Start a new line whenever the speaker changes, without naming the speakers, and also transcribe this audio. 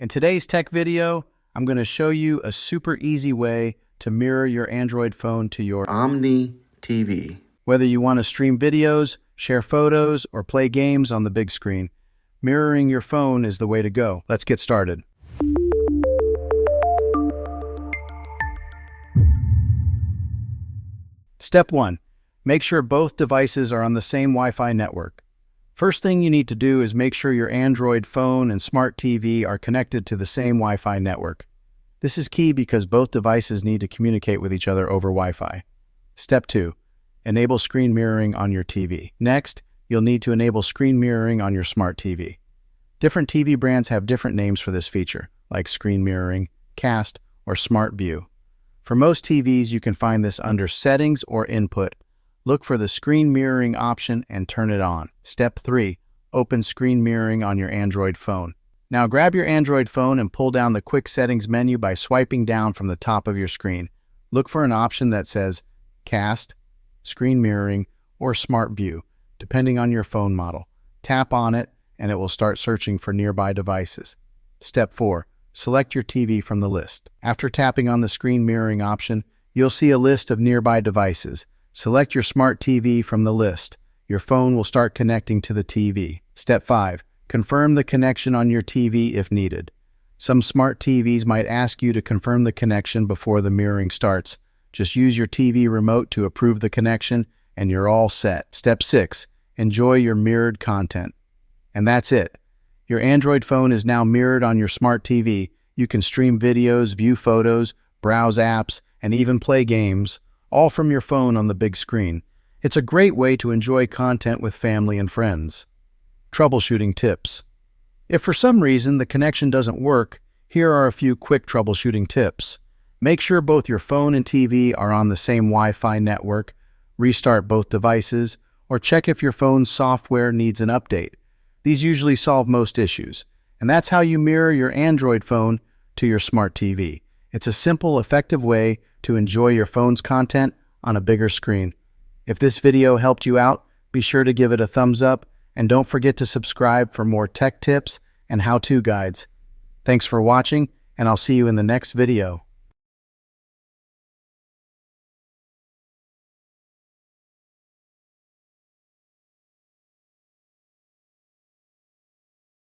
In today's tech video, I'm going to show you a super easy way to mirror your Android phone to your
Omni TV.
Whether you want to stream videos, share photos, or play games on the big screen, mirroring your phone is the way to go. Let's get started. Step 1. Make sure both devices are on the same Wi-Fi network. First thing you need to do is make sure your Android phone and smart TV are connected to the same Wi-Fi network. This is key because both devices need to communicate with each other over Wi-Fi. Step 2. Enable screen mirroring on your TV. Next, you'll need to enable screen mirroring on your smart TV. Different TV brands have different names for this feature, like screen mirroring, cast, or smart view. For most TVs, you can find this under Settings or Input. Look for the screen mirroring option and turn it on. Step 3. Open screen mirroring on your Android phone. Now grab your Android phone and pull down the Quick Settings menu by swiping down from the top of your screen. Look for an option that says Cast, Screen Mirroring, or Smart View, depending on your phone model. Tap on it and it will start searching for nearby devices. Step 4. Select your TV from the list. After tapping on the screen mirroring option, you'll see a list of nearby devices. Select your smart TV from the list. Your phone will start connecting to the TV. Step 5. Confirm the connection on your TV if needed. Some smart TVs might ask you to confirm the connection before the mirroring starts. Just use your TV remote to approve the connection and you're all set. Step 6. Enjoy your mirrored content. And that's it. Your Android phone is now mirrored on your smart TV. You can stream videos, view photos, browse apps, and even play games, all from your phone on the big screen. It's a great way to enjoy content with family and friends. Troubleshooting tips. If for some reason the connection doesn't work, here are a few quick troubleshooting tips. Make sure both your phone and TV are on the same Wi-Fi network, restart both devices, or check if your phone's software needs an update. These usually solve most issues, and that's how you mirror your Android phone to your smart TV. It's a simple, effective way to enjoy your phone's content on a bigger screen. If this video helped you out, be sure to give it a thumbs up and don't forget to subscribe for more tech tips and how-to guides. Thanks for watching, and I'll see you in the next video.